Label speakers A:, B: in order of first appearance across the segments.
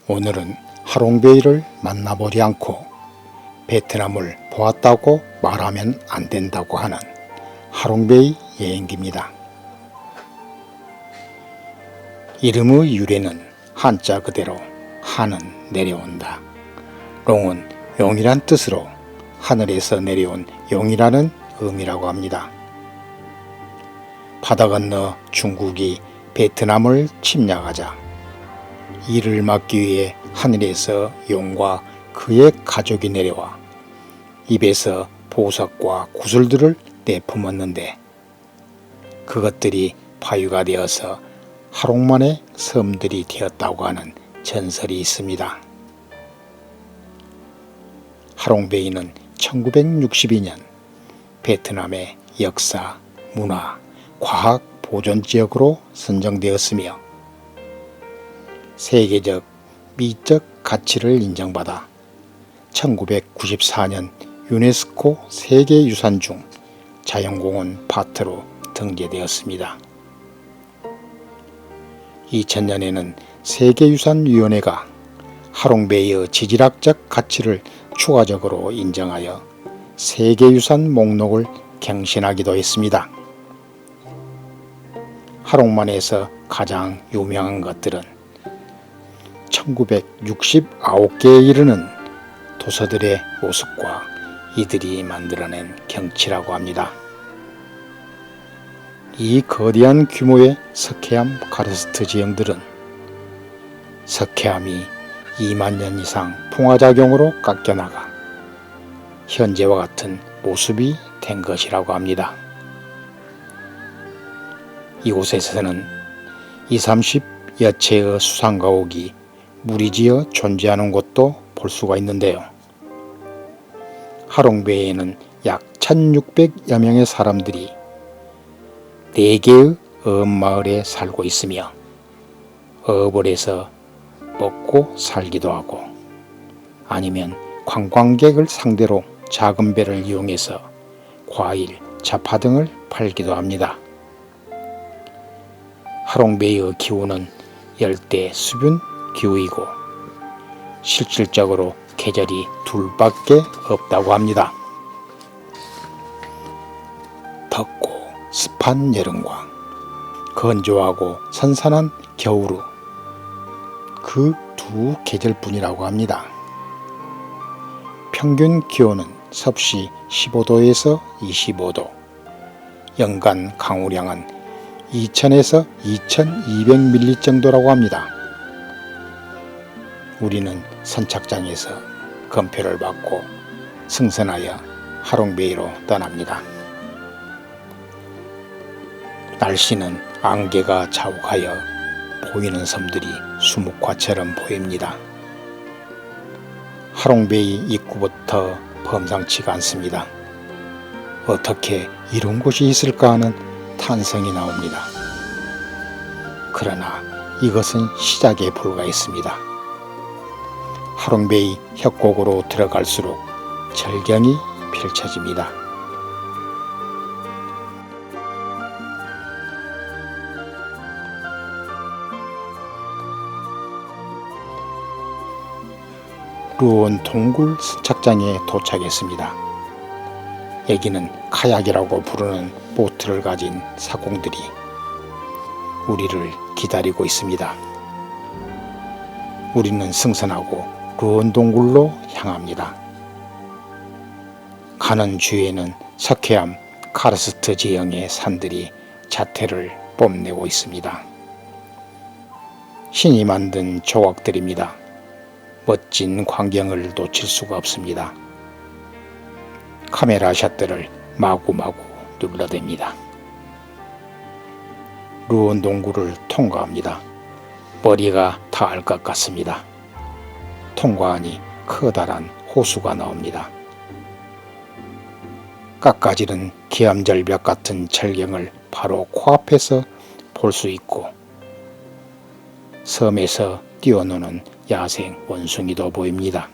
A: 오늘은 하롱베이를 만나보지 않고 베트남을 보았다고 말하면 안 된다고 하는 하롱베이 여행기입니다. 이름의 유래는 한자 그대로 하는 내려온다, 롱은 용이란 뜻으로 하늘에서 내려온 용이라는 의미라고 합니다. 바다 건너 중국이 베트남을 침략하자 이를 막기 위해 하늘에서 용과 그의 가족이 내려와 입에서 보석과 구슬들을 내뿜었는데 그것들이 파유가 되어서 하롱만의 섬들이 되었다고 하는 전설이 있습니다. 하롱베이는 1962년 베트남의 역사, 문화, 과학 보존지역으로 선정되었으며 세계적 미적 가치를 인정받아 1994년 유네스코 세계유산 중 자연공원 파트로 등재되었습니다. 2000년에는 세계유산위원회가 하롱베이의 지질학적 가치를 추가적으로 인정하여 세계유산 목록을 갱신하기도 했습니다. 하롱만에서 가장 유명한 것들은 1969개에 이르는 도서들의 모습과 이들이 만들어낸 경치라고 합니다. 이 거대한 규모의 석회암 카르스트 지형들은 석회암이 2만 년 이상 풍화작용으로 깎여나가 현재와 같은 모습이 된 것이라고 합니다. 이곳에서는 20-30여 채의 수상가옥이 무리지어 존재하는 곳도 볼 수가 있는데요. 하롱베이에는 약 1600여 명의 사람들이 4개의 어업마을에 살고 있으며 어업을 해서 먹고 살기도 하고 아니면 관광객을 상대로 작은 배를 이용해서 과일, 잡화 등을 팔기도 합니다. 하롱베이의 기후는 열대 수분 기후이고 실질적으로 계절이 둘밖에 없다고 합니다. 덥고 습한 여름과 건조하고 선선한 겨울후 그 두 계절뿐이라고 합니다. 평균 기온은 섭씨 15도에서 25도, 연간 강우량은 2000에서 2200mm 정도라고 합니다. 우리는 선착장에서 검표를 받고 승선하여 하롱베이로 떠납니다. 날씨는 안개가 자욱하여 보이는 섬들이 수묵화처럼 보입니다. 하롱베이 입구부터 범상치가 않습니다. 어떻게 이런 곳이 있을까 하는 탄성이 나옵니다. 그러나 이것은 시작에 불과했습니다. 하롱베이 협곡으로 들어갈수록 절경이 펼쳐집니다. 루온 동굴 선착장에 도착했습니다. 여기는 카약이라고 부르는 보트를 가진 사공들이 우리를 기다리고 있습니다. 우리는 승선하고 루온 동굴로 향합니다. 가는 주위에는 석회암 카르스트 지형의 산들이 자태를 뽐내고 있습니다. 신이 만든 조각들입니다. 멋진 광경을 놓칠 수가 없습니다. 카메라 샷들을 마구마구 눌러댑니다. 루온 동굴을 통과합니다. 머리가 닿을 것 같습니다. 통과하니 커다란 호수가 나옵니다. 깎아지른 기암절벽 같은 절경을 바로 코앞에서 볼 수 있고 섬에서 뛰어노는 야생 원숭이도 보입니다.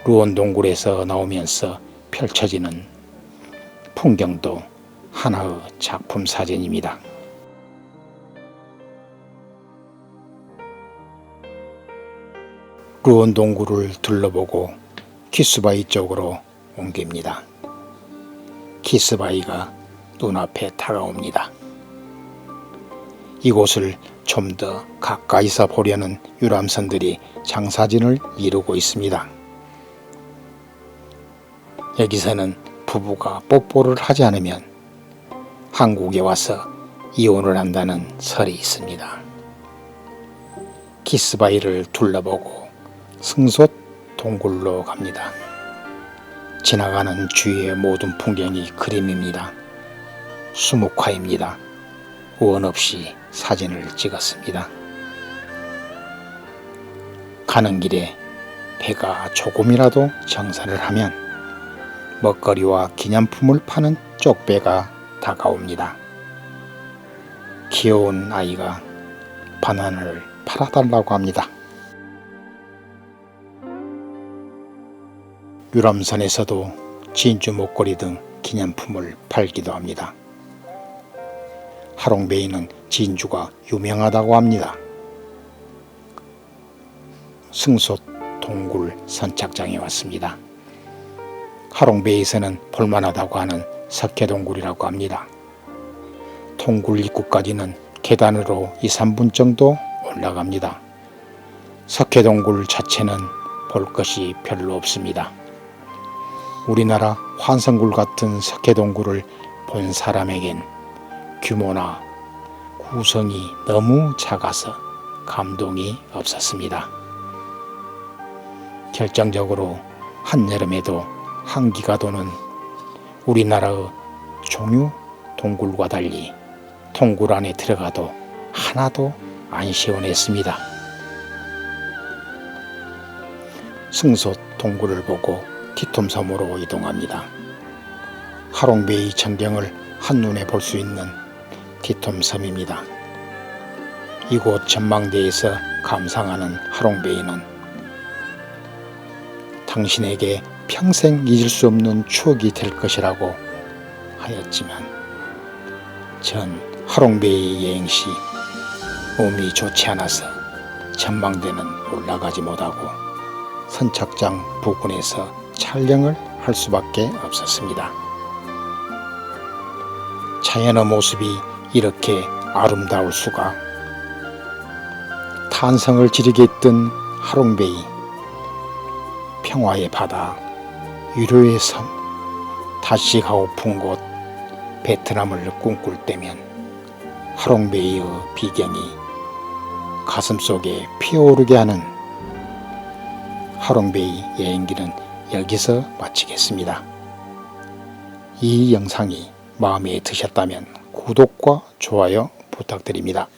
A: 루온 동굴에서 나오면서 펼쳐지는 풍경도 하나의 작품 사진입니다. 루원동굴을 둘러보고 키스바위 쪽으로 옮깁니다. 키스바위가 눈앞에 다가옵니다. 이곳을 좀 더 가까이서 보려는 유람선들이 장사진을 이루고 있습니다. 여기서는 부부가 뽀뽀를 하지 않으면 한국에 와서 이혼을 한다는 설이 있습니다. 키스바위를 둘러보고 승솥 동굴로 갑니다. 지나가는 주위의 모든 풍경이 그림입니다. 수묵화입니다. 원 없이 사진을 찍었습니다. 가는 길에 배가 조금이라도 정사를 하면 먹거리와 기념품을 파는 쪽배가 다가옵니다. 귀여운 아이가 바나나를 팔아달라고 합니다. 유람선에서도 진주 목걸이 등 기념품을 팔기도 합니다. 하롱베이는 진주가 유명하다고 합니다. 승솥 동굴 선착장에 왔습니다. 하롱베이에서는 볼만하다고 하는 석회동굴이라고 합니다. 동굴 입구까지는 계단으로 2, 3분 정도 올라갑니다. 석회동굴 자체는 볼 것이 별로 없습니다. 우리나라 환성굴 같은 석회동굴을 본 사람에겐 규모나 구성이 너무 작아서 감동이 없었습니다. 결정적으로 한여름에도 한기가 도는 우리나라의 종유 동굴과 달리 동굴 안에 들어가도 하나도 안 시원했습니다. 승솥 동굴을 보고 티톰섬으로 이동합니다. 하롱베이 전경을 한눈에 볼 수 있는 티톰섬입니다. 이곳 전망대에서 감상하는 하롱베이는 당신에게 평생 잊을 수 없는 추억이 될 것이라고 하였지만 전 하롱베이 여행 시 몸이 좋지 않아서 전망대는 올라가지 못하고 선착장 부근에서 촬영을 할 수밖에 없었습니다. 자연의 모습이 이렇게 아름다울 수가. 탄성을 지르게 했던 하롱베이, 평화의 바다, 위로의 섬, 다시 가고픈 곳 베트남을 꿈꿀 때면 하롱베이의 비경이 가슴속에 피어오르게 하는 하롱베이 여행기는 여기서 마치겠습니다. 이 영상이 마음에 드셨다면 구독과 좋아요 부탁드립니다.